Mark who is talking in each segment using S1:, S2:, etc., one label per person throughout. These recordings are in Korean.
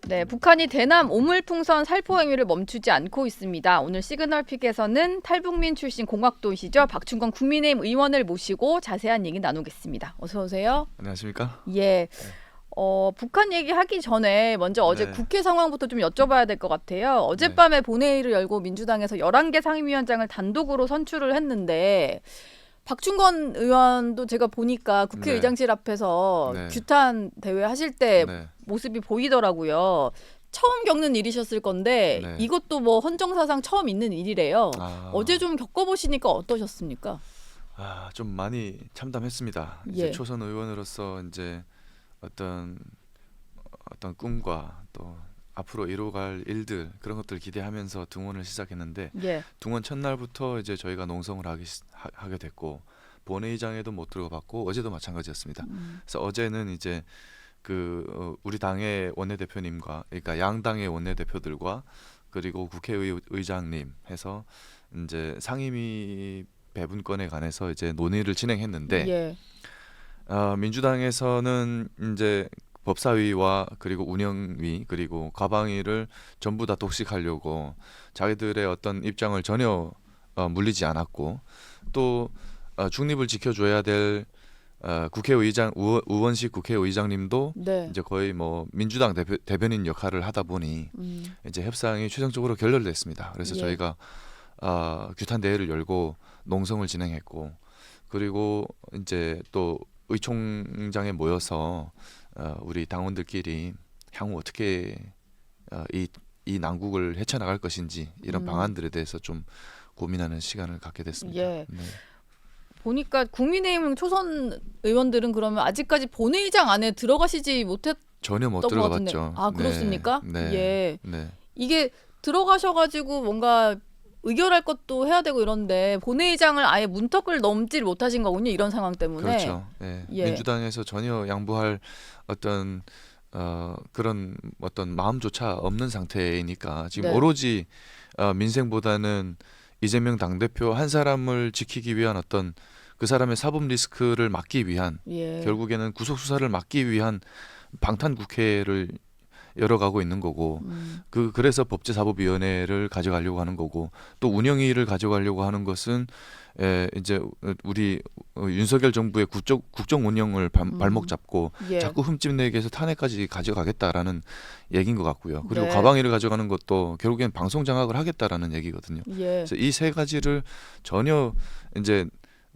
S1: 네, 북한이 대남 오물풍선 살포 행위를 멈추지 않고 있습니다. 오늘 시그널픽에서는 탈북민 출신 공학도시죠. 박충건 국민의힘 의원을 모시고 자세한 얘기 나누겠습니다. 어서 오세요.
S2: 안녕하십니까?
S1: 예,
S2: 네.
S1: 북한 얘기하기 전에 먼저 어제
S2: 네.
S1: 국회 상황부터 좀 여쭤봐야 될 것 같아요.
S2: 네.
S1: 어젯밤에 본회의를 열고 민주당에서 11개 상임위원장을 단독으로 선출을 했는데 박충건 의원도 제가 보니까
S2: 네.
S1: 국회의장실 앞에서
S2: 네.
S1: 규탄 대회 하실 때
S2: 네.
S1: 모습이 보이더라고요. 처음 겪는 일이셨을 건데
S2: 네.
S1: 이것도 뭐 헌정사상 처음 있는 일이래요. 어제 좀 겪어보시니까 어떠셨습니까?
S2: 좀 많이 참담했습니다.
S1: 예.
S2: 이제 초선 의원으로서 이제 어떤 꿈과 또 앞으로 이뤄갈 일들 그런 것들 기대하면서 등원을 시작했는데
S1: 예.
S2: 등원 첫날부터 이제 저희가 농성을 하게 됐고 본회의장에도 못 들어봤고 어제도 마찬가지였습니다. 그래서 어제는 이제 우리 당의 원내대표님과 그러니까 양당의 원내대표들과 그리고 국회의장님 해서 이제 상임위 배분권에 관해서 이제 논의를 진행했는데
S1: 예.
S2: 민주당에서는 이제 법사위와 그리고 운영위 그리고 과방위를 전부 다 독식하려고 자기들의 어떤 입장을 전혀 물리지 않았고 또 중립을 지켜줘야 될 우원식 국회의장님도
S1: 네.
S2: 이제 거의 뭐 민주당 대변인 역할을 하다 보니 이제 협상이 최종적으로 결렬됐습니다. 그래서
S1: 예.
S2: 저희가 규탄 대회를 열고 농성을 진행했고 그리고 이제 또 의총장에 모여서 우리 당원들끼리 향후 어떻게 이 난국을 헤쳐나갈 것인지 이런 방안들에 대해서 좀 고민하는 시간을 갖게 됐습니다.
S1: 예.
S2: 네.
S1: 보니까 국민의힘 초선 의원들은 그러면 아직까지 본회의장 안에 들어가시지 못했던
S2: 전혀 못
S1: 것 같은데.
S2: 들어가봤죠.
S1: 아, 그렇습니까?
S2: 네.
S1: 예.
S2: 네.
S1: 이게 들어가셔가지고 뭔가 의결할 것도 해야 되고 이런데 본회의장을 아예 문턱을 넘질 못하신 거군요. 이런 상황 때문에.
S2: 그렇죠. 네.
S1: 예.
S2: 민주당에서 전혀 양보할 어떤 그런 어떤 마음조차 없는 상태이니까 지금
S1: 네.
S2: 오로지 민생보다는 이재명 당대표 한 사람을 지키기 위한 어떤 그 사람의 사법 리스크를 막기 위한
S1: 예.
S2: 결국에는 구속 수사를 막기 위한 방탄 국회를 열어가고 있는 거고 그래서 법제사법위원회를 가져가려고 하는 거고 또 운영위를 가져가려고 하는 것은 이제 우리 윤석열 정부의 국정 운영을 발목 잡고
S1: 예.
S2: 자꾸 흠집내기 위해서 탄핵까지 가져가겠다라는 얘기인 것 같고요. 그리고
S1: 네.
S2: 과방위를 가져가는 것도 결국엔 방송 장악을 하겠다라는 얘기거든요.
S1: 예.
S2: 그래서 이 세 가지를 전혀 이제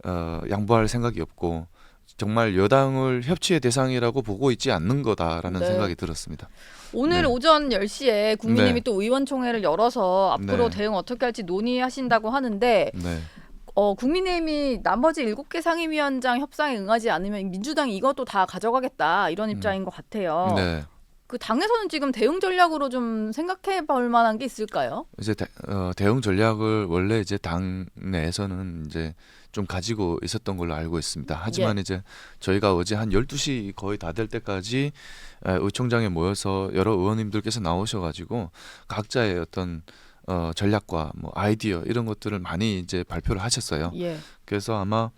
S2: 양보할 생각이 없고 정말 여당을 협치의 대상이라고 보고 있지 않는 거다라는
S1: 네.
S2: 생각이 들었습니다.
S1: 오늘
S2: 네.
S1: 오전 10시에 국민의힘이
S2: 네.
S1: 또 의원총회를 열어서 앞으로
S2: 네.
S1: 대응 어떻게 할지 논의하신다고 하는데
S2: 네.
S1: 국민의힘이 나머지 7개 상임위원장 협상에 응하지 않으면 민주당이 이것도 다 가져가겠다 이런 입장인 것 같아요.
S2: 네.
S1: 그 당에서는 지금 대응 전략으로 좀 생각해 볼 만한 게 있을까요?
S2: 이제 대응 전략을 원래 이제 당 내에서는 이제 좀 가지고 있었던 걸로 알고 있습니다. 하지만
S1: 예.
S2: 이제 저희가 어제 한 12시 거의 다 될 때까지 의총장에 모여서 여러 의원님들께서 나오셔가지고 각자의 어떤 전략과 뭐 아이디어 이런 것들을 많이 이제 발표를 하셨어요.
S1: 예.
S2: 그래서 아마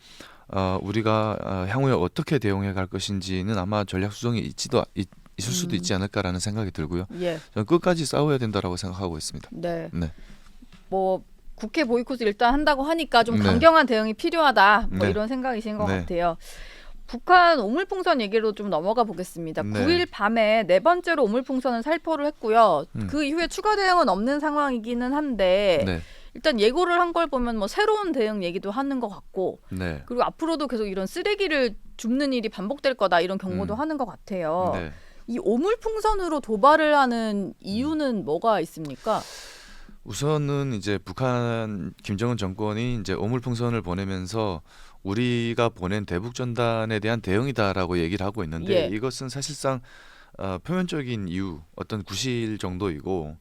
S2: 우리가 향후에 어떻게 대응해 갈 것인지는 아마 전략 수정이 있을 수도 있지 않을까라는 생각이 들고요.
S1: 예.
S2: 저는 끝까지 싸워야 된다라고 생각하고 있습니다.
S1: 네.
S2: 네.
S1: 뭐 국회 보이콧을 일단 한다고 하니까 좀
S2: 네.
S1: 강경한 대응이 필요하다. 뭐
S2: 네.
S1: 이런 생각이신 것
S2: 네.
S1: 같아요. 북한 오물풍선 얘기로 좀 넘어가 보겠습니다.
S2: 네.
S1: 9일 밤에 네 번째로 오물풍선을 살포를 했고요. 그 이후에 추가 대응은 없는 상황이기는 한데
S2: 네.
S1: 일단 예고를 한 걸 보면 뭐 새로운 대응 얘기도 하는 것 같고
S2: 네.
S1: 그리고 앞으로도 계속 이런 쓰레기를 줍는 일이 반복될 거다 이런 경고도 하는 것 같아요.
S2: 네.
S1: 이 오물풍선으로 도발을 하는 이유는 뭐가 있습니까?
S2: 우선은 이제 북한 김정은 정권이 이제 오물풍선을 보내면서 우리가 보낸 대북 전단에 대한 대응이다라고 얘기를 하고 있는데
S1: 예.
S2: 이것은 사실상 표면적인 이유, 어떤 구실 정도이고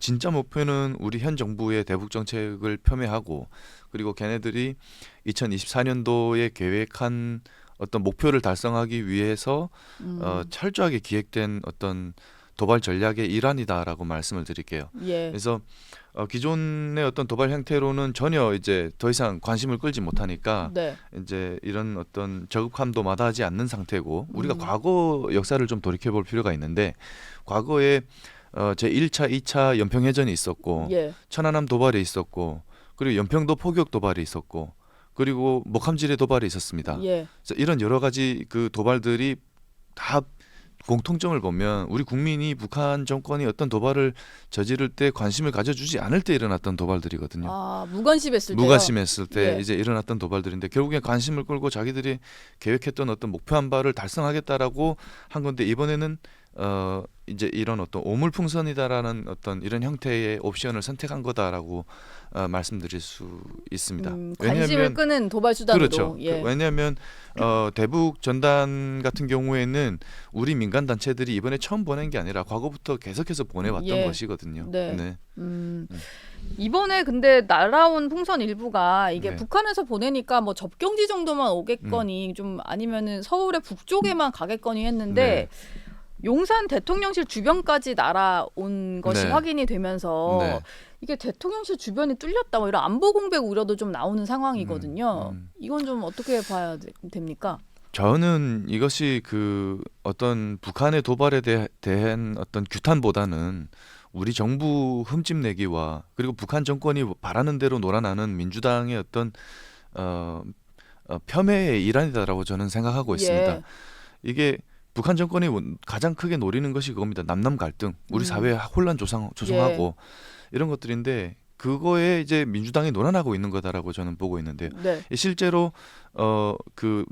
S2: 진짜 목표는 우리 현 정부의 대북 정책을 폄훼하고 그리고 걔네들이 2024년도에 계획한 어떤 목표를 달성하기 위해서 철저하게 기획된 어떤 도발 전략의 일환이다라고 말씀을 드릴게요.
S1: 예.
S2: 그래서 기존의 어떤 도발 형태로는 전혀 이제 더 이상 관심을 끌지 못하니까
S1: 네.
S2: 이제 이런 어떤 저급함도 마다하지 않는 상태고 우리가
S1: 음.
S2: 과거 역사를 좀 돌이켜 볼 필요가 있는데 과거에 제 1차, 2차 연평해전이 있었고
S1: 예.
S2: 천안함 도발이 있었고 그리고 연평도 포격 도발이 있었고 그리고 목함지뢰 도발이 있었습니다.
S1: 예.
S2: 그래서 이런 여러 가지 그 도발들이 다 공통점을 보면 우리 국민이 북한 정권이 어떤 도발을 저지를 때 관심을 가져주지 않을 때 일어났던 도발들이거든요.
S1: 아, 무관심했을 때요.
S2: 무관심했을 때
S1: 예.
S2: 이제 일어났던 도발들인데 결국에 관심을 끌고 자기들이 계획했던 어떤 목표 한 바를 달성하겠다라고 한 건데 이번에는 이제 이런 어떤 오물풍선이다라는 어떤 이런 형태의 옵션을 선택한 거다라고 말씀드릴 수 있습니다.
S1: 관심을 끄는 도발 수단으로.
S2: 그렇죠.
S1: 예.
S2: 왜냐하면 대북 전단 같은 경우에는 우리 민간 단체들이 이번에 처음 보낸 게 아니라 과거부터 계속해서 보내왔던
S1: 예.
S2: 것이거든요.
S1: 네. 이번에 근데 날아온 풍선 일부가 이게
S2: 네.
S1: 북한에서 보내니까 뭐 접경지 정도만 오겠거니 좀 아니면은 서울의 북쪽에만 가겠거니 했는데 용산 대통령실 주변까지 날아온 것이
S2: 네.
S1: 확인이 되면서
S2: 네.
S1: 이게 대통령실 주변이 뚫렸다 뭐 이런 안보 공백 우려도 좀 나오는 상황이거든요. 이건 좀 어떻게 봐야 됩니까?
S2: 저는 이것이 그 어떤 북한의 도발에 대한 어떤 규탄보다는 우리 정부 흠집내기와 그리고 북한 정권이 바라는 대로 놀아나는 민주당의 어떤 폄훼의 일환이다라고 저는 생각하고 있습니다.
S1: 예.
S2: 이게 북한 정권이 가장 크게 노리는 것이 그겁니다. 남남 갈등, 우리 사회 혼란 조성하고 이런 것들인데 그거에 이제 민주당이 놀아나고 있는 거다라고 저는 보고 있는데요.
S1: 네.
S2: 실제로 그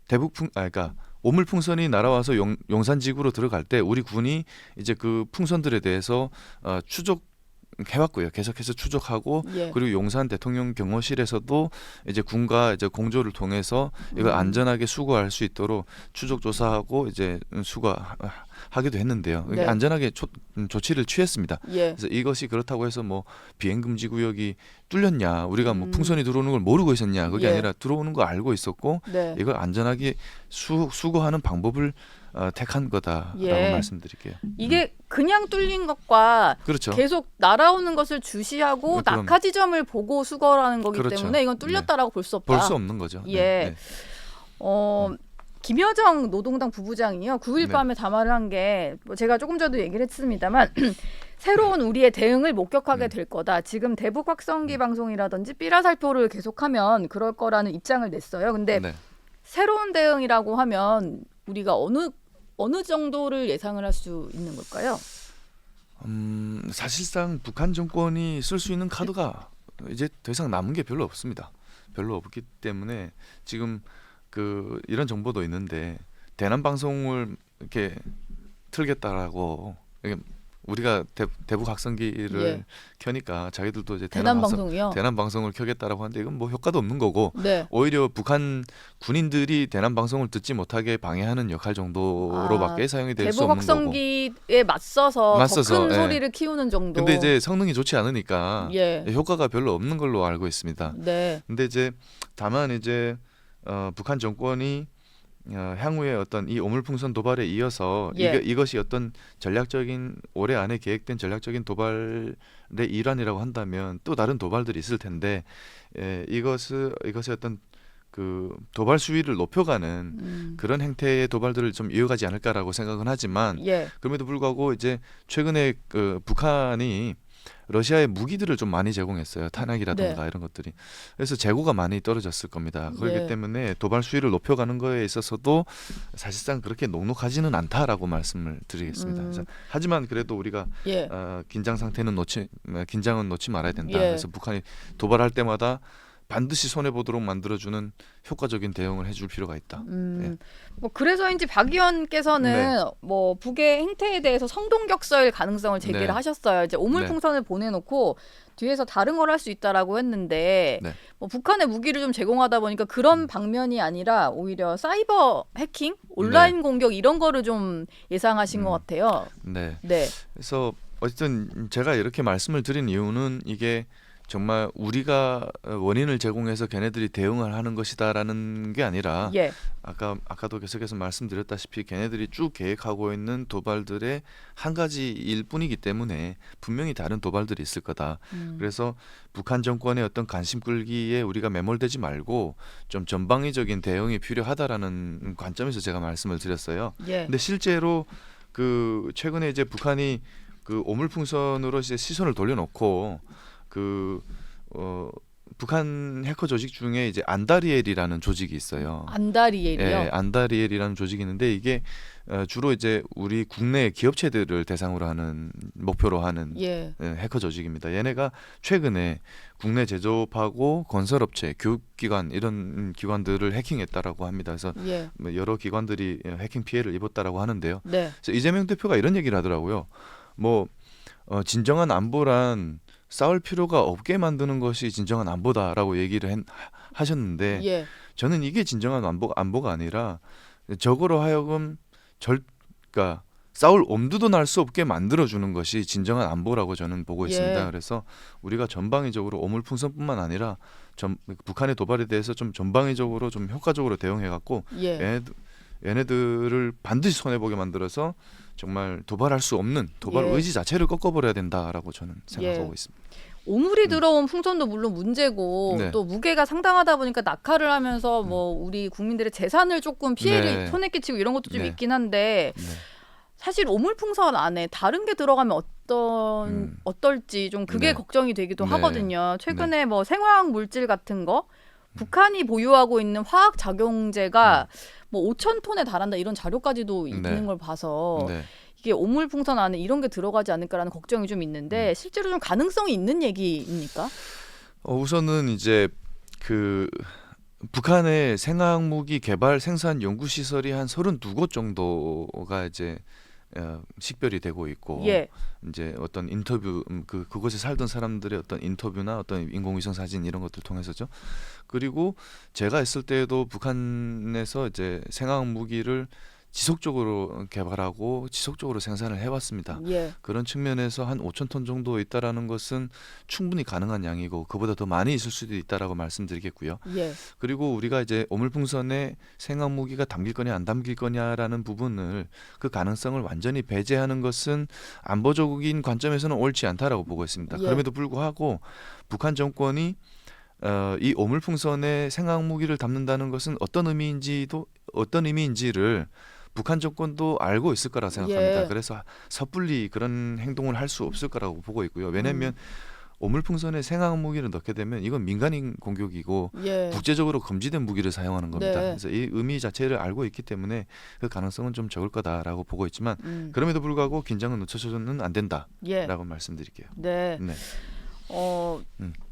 S2: 그러니까 오물풍선이 날아와서 용산지구로 들어갈 때 우리 군이 이제 그 풍선들에 대해서 추적해왔고요. 계속해서 추적하고
S1: 예.
S2: 그리고 용산 대통령 경호실에서도 이제 군과 이제 공조를 통해서 이걸 안전하게 수거할 수 있도록 추적 조사하고 이제 수거하기도 했는데요.
S1: 네.
S2: 안전하게 조치를 취했습니다.
S1: 예.
S2: 그래서 이것이 그렇다고 해서 뭐 비행 금지 구역이 뚫렸냐, 우리가 뭐 풍선이 들어오는 걸 모르고 있었냐, 그게
S1: 예.
S2: 아니라 들어오는 거 알고 있었고
S1: 네.
S2: 이걸 안전하게 수거하는 방법을 택한 거다라고
S1: 예.
S2: 말씀드릴게요.
S1: 이게 그냥 뚫린 것과
S2: 그렇죠.
S1: 계속 날아오는 것을 주시하고
S2: 그럼.
S1: 낙하 지점을 보고 수거라는 거기
S2: 그렇죠.
S1: 때문에 이건 뚫렸다라고 볼 수 없다.
S2: 볼 수 없는 거죠.
S1: 예. 김여정 노동당 부부장이요. 9일
S2: 네.
S1: 밤에 담화를 한 게 제가 조금 전에도 얘기를 했습니다만 새로운 우리의 대응을 목격하게 될 거다. 지금 대북 확성기 방송이라든지 삐라 살포를 계속하면 그럴 거라는 입장을 냈어요. 근데
S2: 네.
S1: 새로운 대응이라고 하면 우리가 어느 정도를 예상을 할 수 있는 걸까요?
S2: 사실상 북한 정권이 쓸 수 있는 카드가 이제 더 이상 남은 게 별로 없습니다. 별로 없기 때문에 지금 이런 정보도 있는데 대남 방송을 이렇게 틀겠다라고 우리가 대북 확성기를
S1: 예.
S2: 켜니까 자기들도 이제
S1: 대남 방송이요.
S2: 대남 방송을 켜겠다라고 하는데 이건 뭐 효과도 없는 거고
S1: 네.
S2: 오히려 북한 군인들이 대남 방송을 듣지 못하게 방해하는 역할 정도로밖에 사용이 될 수
S1: 대북
S2: 없는 거고.
S1: 확성기에 맞서서 더 큰
S2: 예.
S1: 소리를 키우는 정도.
S2: 근데 이제 성능이 좋지 않으니까
S1: 예.
S2: 효과가 별로 없는 걸로 알고 있습니다.
S1: 네.
S2: 근데 이제 다만 이제 북한 정권이 향후에 어떤 이 오물풍선 도발에 이어서
S1: 예.
S2: 이것이 어떤 전략적인 올해 안에 계획된 전략적인 도발의 일환이라고 한다면 또 다른 도발들이 있을 텐데 이것의 어떤 그 도발 수위를 높여가는 그런 행태의 도발들을 좀 이어가지 않을까라고 생각은 하지만
S1: 예.
S2: 그럼에도 불구하고 이제 최근에 북한이 러시아에 무기들을 좀 많이 제공했어요. 탄약이라든가
S1: 네.
S2: 이런 것들이. 그래서 재고가 많이 떨어졌을 겁니다. 그렇기
S1: 예.
S2: 때문에 도발 수위를 높여가는 거에 있어서도 사실상 그렇게 녹록하지는 않다라고 말씀을 드리겠습니다. 그래서 하지만 그래도 우리가
S1: 예.
S2: 긴장은 놓지 말아야 된다.
S1: 예.
S2: 그래서 북한이 도발할 때마다 반드시 손해 보도록 만들어주는 효과적인 대응을 해줄 필요가 있다. 네.
S1: 뭐 그래서인지 박 의원께서는 뭐 북의 행태에 대해서 성동격서일 가능성을 제기를
S2: 네.
S1: 하셨어요. 이제 오물풍선을 보내놓고 뒤에서 다른 걸 할 수 있다라고 했는데
S2: 네.
S1: 뭐 북한의 무기를 좀 제공하다 보니까 그런 방면이 아니라 오히려 사이버 해킹, 온라인 공격 이런 거를 좀 예상하신 것 같아요.
S2: 네.
S1: 네.
S2: 그래서 어쨌든 제가 이렇게 말씀을 드린 이유는 이게 정말 우리가 원인을 제공해서 걔네들이 대응을 하는 것이다라는 게 아니라
S1: 예.
S2: 아까도 계속해서 말씀드렸다시피 걔네들이 쭉 계획하고 있는 도발들의 한 가지 일뿐이기 때문에 분명히 다른 도발들이 있을 거다. 그래서 북한 정권의 어떤 관심 끌기에 우리가 매몰되지 말고 좀 전방위적인 대응이 필요하다라는 관점에서 제가 말씀을 드렸어요.
S1: 예.
S2: 근데 실제로 그 최근에 이제 북한이 그 오물풍선으로 이제 시선을 돌려놓고 북한 해커 조직 중에 이제 안다리엘이라는 조직이 있어요.
S1: 안다리엘이요.
S2: 예, 안다리엘이라는 조직이 있는데 이게 주로 이제 우리 국내 기업체들을 대상으로 하는 목표로 하는
S1: 예.
S2: 해커 조직입니다. 얘네가 최근에 국내 제조업하고 건설업체, 교육기관 이런 기관들을 해킹했다라고 합니다. 그래서
S1: 예.
S2: 뭐 여러 기관들이 해킹 피해를 입었다라고 하는데요.
S1: 네.
S2: 그래서 이재명 대표가 이런 얘기를 하더라고요. 뭐 진정한 안보란 싸울 필요가 없게 만드는 것이 진정한 안보다라고 얘기를 하셨는데
S1: 예.
S2: 저는 이게 진정한 안보가 아니라 적으로 하여금 그러니까 싸울 엄두도 날 수 없게 만들어주는 것이 진정한 안보라고 저는 보고 있습니다.
S1: 예.
S2: 그래서 우리가 전방위적으로 오물풍선뿐만 아니라 북한의 도발에 대해서 좀 전방위적으로 좀 효과적으로 대응해갖고
S1: 예.
S2: 얘네들을 반드시 손해보게 만들어서 정말 도발할 수 없는 도발
S1: 예.
S2: 의지 자체를 꺾어버려야 된다라고 저는 생각하고
S1: 예.
S2: 있습니다.
S1: 오물이 들어온 풍선도 물론 문제고
S2: 네.
S1: 또 무게가 상당하다 보니까 낙하를 하면서 뭐 우리 국민들의 재산을 조금 피해를
S2: 네.
S1: 손에 끼치고 이런 것도 좀
S2: 네.
S1: 있긴 한데
S2: 네.
S1: 사실 오물풍선 안에 다른 게 들어가면 어떨지 좀 그게
S2: 네.
S1: 걱정이 되기도
S2: 네.
S1: 하거든요. 최근에 뭐 생화학 물질 같은 거 북한이 보유하고 있는 화학 작용제가 뭐 5,000톤에 달한다 이런 자료까지도 있는 걸 봐서
S2: 네.
S1: 이게 오물풍선 안에 이런 게 들어가지 않을까라는 걱정이 좀 있는데 실제로 좀 가능성이 있는 얘기입니까?
S2: 우선은 이제 그 북한의 생화학 무기 개발 생산 연구 시설이 한 32곳 정도가 이제 식별이 되고 있고
S1: 예.
S2: 이제 어떤 인터뷰 그곳에 살던 사람들의 어떤 인터뷰나 어떤 인공위성 사진 이런 것들 통해서죠. 그리고 제가 있을 때에도 북한에서 이제 생화학 무기를 지속적으로 개발하고 지속적으로 생산을 해왔습니다.
S1: 예.
S2: 그런 측면에서 한 5,000톤 정도 있다라는 것은 충분히 가능한 양이고 그보다 더 많이 있을 수도 있다라고 말씀드리겠고요.
S1: 예.
S2: 그리고 우리가 이제 오물풍선에 생화학 무기가 담길 거냐 안 담길 거냐라는 부분을 그 가능성을 완전히 배제하는 것은 안보적인 관점에서는 옳지 않다라고 보고 있습니다.
S1: 예.
S2: 그럼에도 불구하고 북한 정권이 이 오물풍선에 생화학 무기를 담는다는 것은 어떤 의미인지를 북한 정권도 알고 있을 거라 생각합니다.
S1: 예.
S2: 그래서 섣불리 그런 행동을 할 수 없을 거라고 보고 있고요. 왜냐하면 오물풍선에 생화학 무기를 넣게 되면 이건 민간인 공격이고
S1: 예.
S2: 국제적으로 금지된 무기를 사용하는 겁니다.
S1: 네.
S2: 그래서 이 의미 자체를 알고 있기 때문에 그 가능성은 좀 적을 거다라고 보고 있지만 그럼에도 불구하고 긴장은 늦춰서는 안 된다라고
S1: 예.
S2: 말씀드릴게요.
S1: 네.
S2: 네.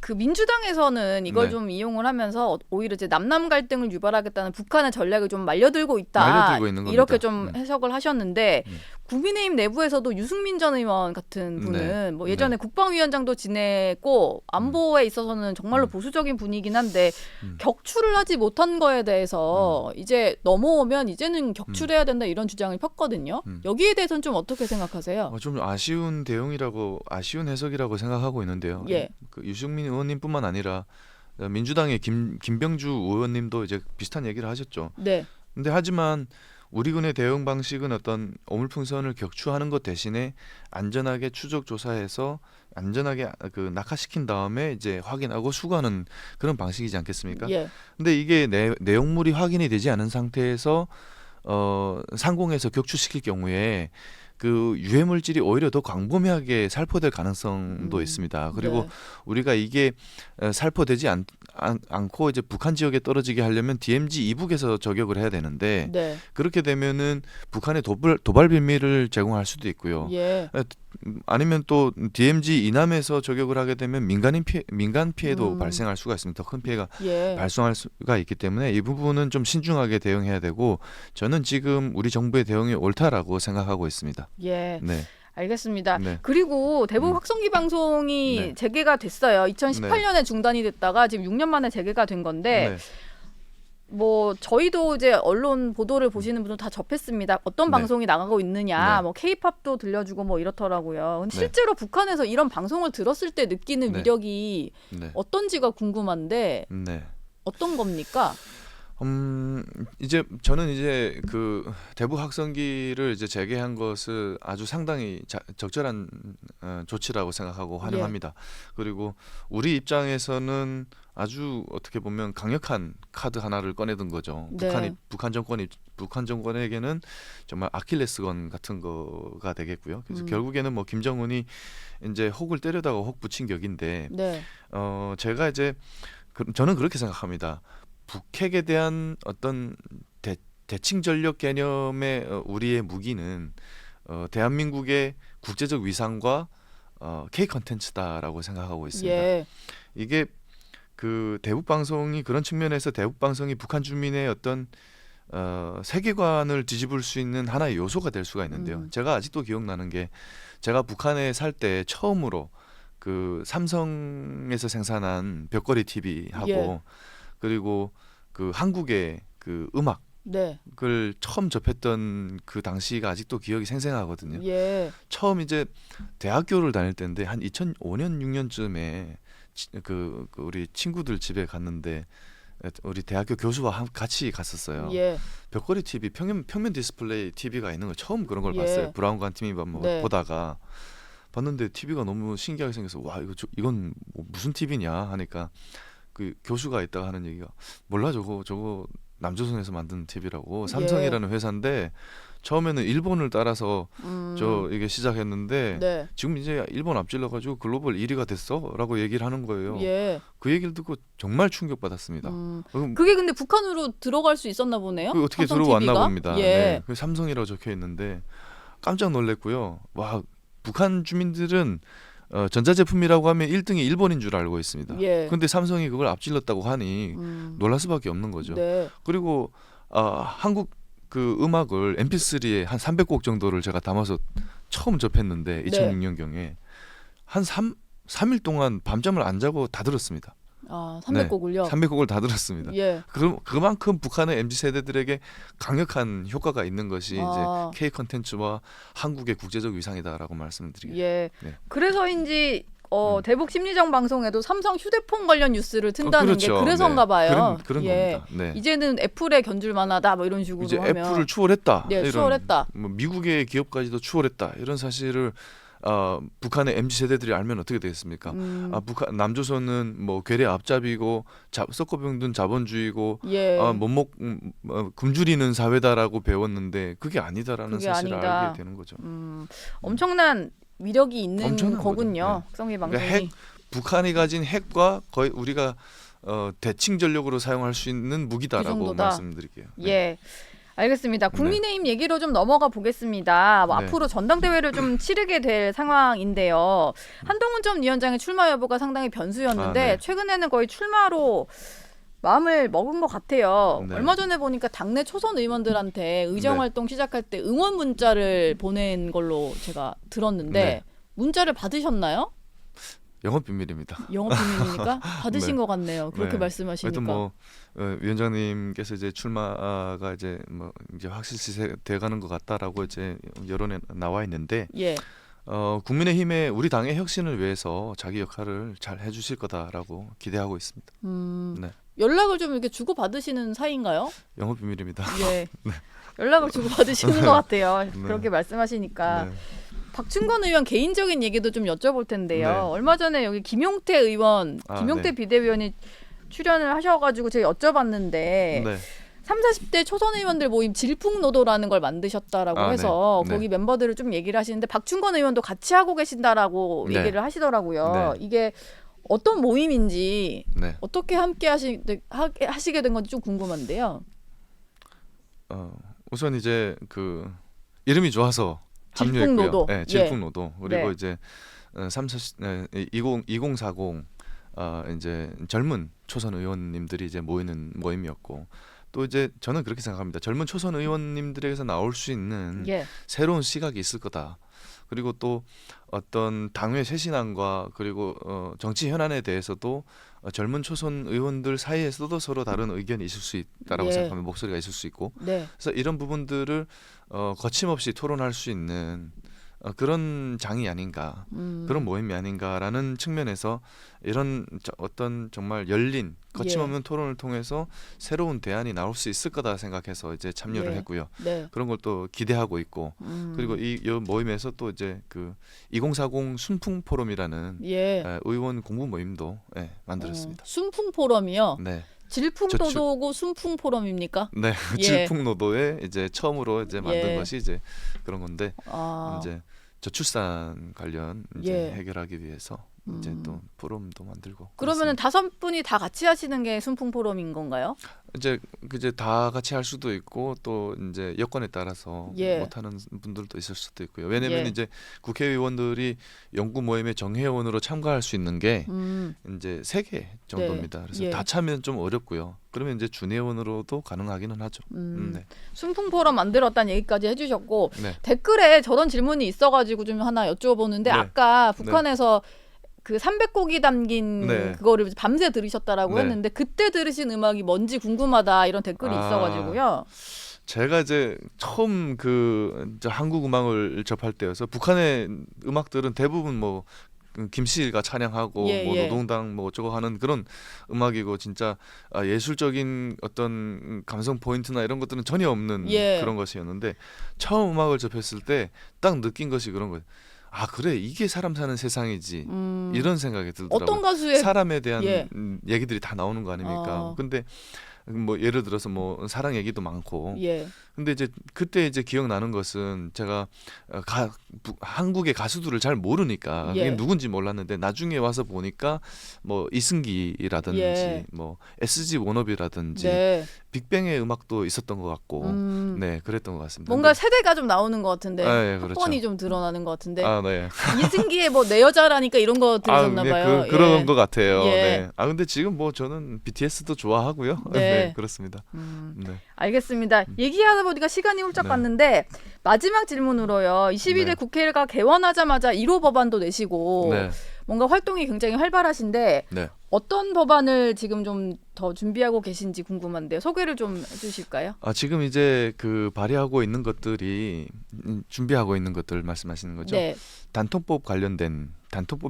S1: 그 민주당에서는 이걸
S2: 네.
S1: 좀 이용을 하면서 오히려 이제 남남 갈등을 유발하겠다는 북한의 전략을 좀 말려들고 있다.
S2: 말려들고 있는 겁니다.
S1: 이렇게 좀 해석을 하셨는데 국민의힘 내부에서도 유승민 전 의원 같은 분은
S2: 네.
S1: 뭐 예전에 국방위원장도 지냈고 안보에 있어서는 정말로 보수적인 분이긴 한데 격출을 하지 못한 거에 대해서 이제 넘어오면 이제는 격출해야 된다 이런 주장을 폈거든요. 여기에 대해서는 좀 어떻게 생각하세요?
S2: 좀 아쉬운 아쉬운 해석이라고 생각하고 있는데요.
S1: 예.
S2: 그 유승민 의원님뿐만 아니라 민주당의 김병주 의원님도 이제 비슷한 얘기를 하셨죠.
S1: 네.
S2: 근데 하지만 우리 군의 대응 방식은 어떤 오물풍선을 격추하는 것 대신에 안전하게 추적 조사해서 안전하게 그 낙하시킨 다음에 이제 확인하고 수거하는 그런 방식이지 않겠습니까?
S1: 예.
S2: 근데 이게 내용물이 확인이 되지 않은 상태에서 상공에서 격추시킬 경우에 그 유해 물질이 오히려 더 광범위하게 살포될 가능성도 있습니다. 그리고
S1: 네.
S2: 우리가 이게 살포되지 않고 이제 북한 지역에 떨어지게 하려면 DMZ 이북에서 저격을 해야 되는데
S1: 네.
S2: 그렇게 되면은 북한의 도발 비밀을 제공할 수도 있고요.
S1: 예.
S2: 아니면 또 DMZ 이남에서 저격을 하게 되면 민간 피해도 발생할 수가 있습니다. 큰 피해가
S1: 예.
S2: 발생할 수가 있기 때문에 이 부분은 좀 신중하게 대응해야 되고 저는 지금 우리 정부의 대응이 옳다라고 생각하고 있습니다.
S1: 예.
S2: 네.
S1: 알겠습니다.
S2: 네.
S1: 그리고 대북 확성기 방송이
S2: 네.
S1: 재개가 됐어요. 2018년에 중단이 됐다가 지금 6년 만에 재개가 된 건데
S2: 네.
S1: 뭐 저희도 이제 언론 보도를 보시는 분들 다 접했습니다. 어떤
S2: 네.
S1: 방송이 나가고 있느냐,
S2: 네.
S1: 뭐 K-팝도 들려주고 뭐 이렇더라고요. 근데
S2: 네.
S1: 실제로 북한에서 이런 방송을 들었을 때 느끼는
S2: 네.
S1: 위력이
S2: 네.
S1: 어떤지가 궁금한데
S2: 네.
S1: 어떤 겁니까?
S2: 이제 저는 이제 그 대북 학성기를 이제 재개한 것을 아주 상당히 적절한 조치라고 생각하고 환영합니다. 그리고 우리 입장에서는 아주 어떻게 보면 강력한 카드 하나를 꺼내든 거죠.
S1: 네.
S2: 북한 정권에게는 정말 아킬레스건 같은 거가 되겠고요. 그래서 결국에는 뭐 김정은이 이제 혹을 때려다가 혹 붙인 격인데
S1: 네.
S2: 제가 이제 저는 그렇게 생각합니다. 북핵에 대한 어떤 대칭 전력 개념의 우리의 무기는 대한민국의 국제적 위상과 K 컨텐츠다라고 생각하고 있습니다.
S1: 예.
S2: 이게 그 대북 방송이 그런 측면에서 대북 방송이 북한 주민의 어떤 세계관을 뒤집을 수 있는 하나의 요소가 될 수가 있는데요. 제가 아직도 기억나는 게 제가 북한에 살 때 처음으로 그 삼성에서 생산한 벽걸이 TV하고
S1: 예.
S2: 그리고 그 한국의 그 음악을
S1: 네.
S2: 처음 접했던 그 당시가 아직도 기억이 생생하거든요.
S1: 예.
S2: 처음 이제 대학교를 다닐 때인데 한 2005년 6년쯤에 그 우리 친구들 집에 갔는데 우리 대학교 교수와 같이 갔었어요.
S1: 예.
S2: 벽걸이 TV 평면 디스플레이 TV가 있는 걸 처음 그런 걸
S1: 예.
S2: 봤어요. 브라운관 TV
S1: 네.
S2: 보다가 봤는데 TV가 너무 신기하게 생겨서 와 이건 뭐 무슨 TV냐 하니까 그 교수가 있다가 하는 얘기가 몰라 저거 남조선에서 만든 TV라고 삼성이라는 회사인데 처음에는 일본을 따라서 이게 시작했는데
S1: 네.
S2: 지금 이제 일본 앞질러 가지고 글로벌 1위가 됐어라고 얘기를 하는 거예요.
S1: 예.
S2: 그 얘기를 듣고 정말 충격받았습니다.
S1: 그게 근데 북한으로 들어갈 수 있었나 보네요.
S2: 그 어떻게
S1: 삼성
S2: 들어왔나
S1: TV가?
S2: 봅니다.
S1: 예.
S2: 네. 그 삼성이라고 적혀 있는데 깜짝 놀랐고요. 와 북한 주민들은 전자제품이라고 하면 1등이 일본인 줄 알고 있습니다.
S1: 예.
S2: 근데 삼성이 그걸 앞질렀다고 하니 놀랄 수밖에 없는 거죠.
S1: 네.
S2: 그리고 한국 그 음악을 MP3에 한 300곡 정도를 제가 담아서 처음 접했는데 2006년경에 한 3일 동안 밤잠을 안 자고 다 들었습니다.
S1: 아, 300곡을요?
S2: 300곡을 다 들었습니다.
S1: 예.
S2: 그만큼 북한의 MZ 세대들에게 강력한 효과가 있는 것이 이제 K 컨텐츠와 한국의 국제적 위상이다라고 말씀을 드리겠습니다.
S1: 예.
S2: 네.
S1: 그래서인지 대북 심리전 방송에도 삼성 휴대폰 관련 뉴스를 튼다는
S2: 그렇죠.
S1: 게 그래서인가 봐요.
S2: 그런
S1: 예.
S2: 겁니다. 네.
S1: 이제는 애플에 견줄 만하다 뭐 이런 식으로
S2: 이제
S1: 하면
S2: 애플을 추월했다.
S1: 네,
S2: 이런,
S1: 추월했다.
S2: 뭐 미국의 기업까지도 추월했다. 이런 사실을 북한의 MZ 세대들이 알면 어떻게 되겠습니까? 북한 남조선은 뭐 괴뢰 앞잡이고 썩어병든 자본주의고
S1: 예.
S2: 굶주리는 사회다라고 배웠는데 그게 아니다라는
S1: 그게
S2: 사실을
S1: 아니다.
S2: 알게 되는 거죠.
S1: 엄청난 위력이 있는
S2: 엄청난
S1: 거군요.
S2: 거죠. 네.
S1: 학성기 방송이.
S2: 그러니까 북한이 가진 핵과 거의 우리가 대칭 전력으로 사용할 수 있는 무기다라고
S1: 정도다.
S2: 말씀드릴게요. 네.
S1: 예. 알겠습니다. 국민의힘 얘기로 좀 넘어가 보겠습니다. 뭐
S2: 네.
S1: 앞으로 전당대회를 좀 치르게 될 상황인데요. 한동훈 전 위원장의 출마 여부가 상당히 변수였는데
S2: 네.
S1: 최근에는 거의 출마로 마음을 먹은 것 같아요.
S2: 네.
S1: 얼마 전에 보니까 당내 초선 의원들한테 의정
S2: 네.
S1: 활동 시작할 때 응원 문자를 보낸 걸로 제가 들었는데
S2: 네.
S1: 문자를 받으셨나요?
S2: 영업 비밀입니다.
S1: 영업 비밀입니까? 받으신
S2: 네.
S1: 것 같네요. 그렇게
S2: 네.
S1: 말씀하시니까.
S2: 하여튼 뭐 위원장님께서 이제 출마가 이제 뭐 이제 확실시 돼가는 것 같다라고 이제 여론에 나와 있는데
S1: 예.
S2: 국민의힘의 우리 당의 혁신을 위해서 자기 역할을 잘 해주실 거다라고 기대하고 있습니다. 네.
S1: 연락을 좀 이렇게 주고 받으시는 사이인가요?
S2: 영업 비밀입니다.
S1: 예. 연락을 주고 받으시는 것 같아요.
S2: 네.
S1: 그렇게 말씀하시니까.
S2: 네.
S1: 박충건 의원 개인적인 얘기도 좀 여쭤볼 텐데요.
S2: 네.
S1: 얼마 전에 여기 김용태 의원, 김용태
S2: 네.
S1: 비대위원이 출연을 하셔가지고 제가 여쭤봤는데
S2: 네.
S1: 30, 40대 초선 의원들 모임 질풍노도라는 걸 만드셨다라고 해서
S2: 네.
S1: 거기 멤버들을 좀 얘기를 하시는데 박충건 의원도 같이 하고 계신다라고
S2: 네.
S1: 얘기를 하시더라고요.
S2: 네.
S1: 이게 어떤 모임인지
S2: 네.
S1: 어떻게 함께 하시게 된 건지 좀 궁금한데요.
S2: 우선 이제 그 이름이 좋아서
S1: 질풍노도.
S2: 합류했고요. 네, 질풍노도.
S1: 예.
S2: 그리고
S1: 네.
S2: 이제 2040 이제 젊은 초선 의원님들이 이제 모이는 모임이었고 또 이제 저는 그렇게 생각합니다. 젊은 초선 의원님들에게서 나올 수 있는
S1: 예.
S2: 새로운 시각이 있을 거다. 그리고 또 어떤 당의 쇄신안과 그리고 정치 현안에 대해서도 젊은 초선 의원들 사이에서도 서로 다른 의견이 있을 수 있다라고
S1: 예.
S2: 생각하면 목소리가 있을 수 있고
S1: 네.
S2: 그래서 이런 부분들을 거침없이 토론할 수 있는 그런 장이 아닌가 그런 모임이 아닌가라는 측면에서 이런 어떤 정말 열린 거침없는 토론을 통해서 새로운 대안이 나올 수 있을 거다 생각해서 이제 참여를
S1: 예.
S2: 했고요.
S1: 네.
S2: 그런 걸 또 기대하고 있고 그리고 이 모임에서 또 이제 그 2040 순풍 포럼이라는
S1: 예.
S2: 의원 공부 모임도 만들었습니다.
S1: 순풍 포럼이요.
S2: 네.
S1: 질풍노도고 순풍 포럼입니까?
S2: 네,
S1: 예.
S2: 질풍노도에 이제 처음으로 이제 만든
S1: 예.
S2: 것이 이제 그런 건데
S1: 아.
S2: 이제 저출산 관련 이제
S1: 예.
S2: 해결하기 위해서 이제 또 포럼도 만들고.
S1: 그러면은
S2: 그렇습니다.
S1: 5분이 다 같이 하시는 게 순풍 포럼인 건가요?
S2: 이제 다 같이 할 수도 있고 또 이제 여건에 따라서
S1: 예.
S2: 못하는 분들도 있을 수도 있고요. 왜냐하면
S1: 예.
S2: 이제 국회의원들이 연구 모임에 정회원으로 참가할 수 있는 게
S1: 음.
S2: 이제 3개 정도입니다. 그래서
S1: 예.
S2: 다 참여는 좀 어렵고요. 그러면 이제 준회원으로도 가능하기는 하죠. 네.
S1: 순풍 포럼 만들었다는 얘기까지 해주셨고
S2: 네.
S1: 댓글에 저런 질문이 있어가지고 좀 하나 여쭤보는데
S2: 네.
S1: 아까 북한에서 그 300곡이 담긴
S2: 네.
S1: 그거를 밤새 들으셨다라고
S2: 네.
S1: 했는데 그때 들으신 음악이 뭔지 궁금하다 이런 댓글이
S2: 아.
S1: 있어가지고요.
S2: 제가 이제 처음 저 한국 음악을 접할 때여서 북한의 음악들은 대부분 뭐 김씨가 찬양하고
S1: 예,
S2: 뭐
S1: 예.
S2: 노동당 뭐 어쩌고 하는 그런 음악이고 진짜 예술적인 어떤 감성 포인트나 이런 것들은 전혀 없는
S1: 예.
S2: 그런 것이었는데 처음 음악을 접했을 때 딱 느낀 것이 그런 거예요. 아 그래 이게 사람 사는 세상이지 이런 생각이 들더라고요.
S1: 어떤 가수의
S2: 사람에 대한
S1: 예.
S2: 얘기들이 다 나오는 거 아닙니까? 근데 뭐 예를 들어서 뭐 사랑 얘기도 많고
S1: 예.
S2: 근데 이제 그때 이제 기억나는 것은 제가 한국의 가수들을 잘 모르니까
S1: 예.
S2: 그게 누군지 몰랐는데 나중에 와서 보니까 뭐 이승기라든지
S1: 예.
S2: 뭐 SG 워너비라든지
S1: 네.
S2: 빅뱅의 음악도 있었던 것 같고 네 그랬던 것 같습니다.
S1: 뭔가
S2: 근데-
S1: 세대가 좀 나오는 것 같은데
S2: 예, 그렇죠.
S1: 학번이 좀 드러나는 것 같은데
S2: 아 네.
S1: 이승기의 뭐 내 여자라니까 이런 거 들으셨나
S2: 네,
S1: 봐요.
S2: 그런
S1: 예.
S2: 것 같아요.
S1: 예.
S2: 네. 아 근데 지금 뭐 저는 BTS도 좋아하고요.
S1: 네.
S2: 네, 그렇습니다. 네.
S1: 알겠습니다. 얘기하다 보니까 시간이 훌쩍
S2: 네.
S1: 갔는데 마지막 질문으로요. 22대
S2: 네.
S1: 국회가 개원하자마자 1호 법안도 내시고
S2: 네.
S1: 뭔가 활동이 굉장히 활발하신데
S2: 네.
S1: 어떤 법안을 지금 좀 더 준비하고 계신지 궁금한데요. 소개를 좀 해주실까요?
S2: 지금 이제 그 발의하고 있는 것들이 준비하고 있는 것들 말씀하시는 거죠?
S1: 네.
S2: 단통법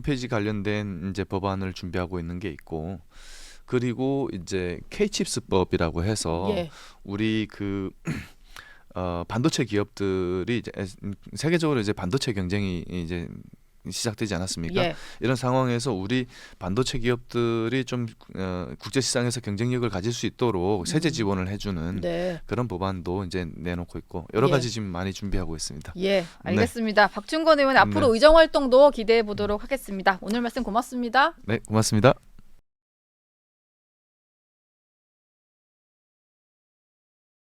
S2: 폐지 관련된 이제 법안을 준비하고 있는 게 있고 그리고 이제 K칩스법이라고 해서
S1: 예.
S2: 우리 그 반도체 기업들이 이제 세계적으로 이제 반도체 경쟁이 이제 시작되지 않았습니까?
S1: 예.
S2: 이런 상황에서 우리 반도체 기업들이 좀 국제 시장에서 경쟁력을 가질 수 있도록 세제 지원을 해주는
S1: 네.
S2: 그런 법안도 이제 내놓고 있고 여러
S1: 예.
S2: 가지 지금 많이 준비하고 있습니다.
S1: 예, 알겠습니다. 박준권 의원 앞으로
S2: 네.
S1: 의정 활동도 기대해 보도록 하겠습니다. 오늘 말씀 고맙습니다.
S2: 네, 고맙습니다.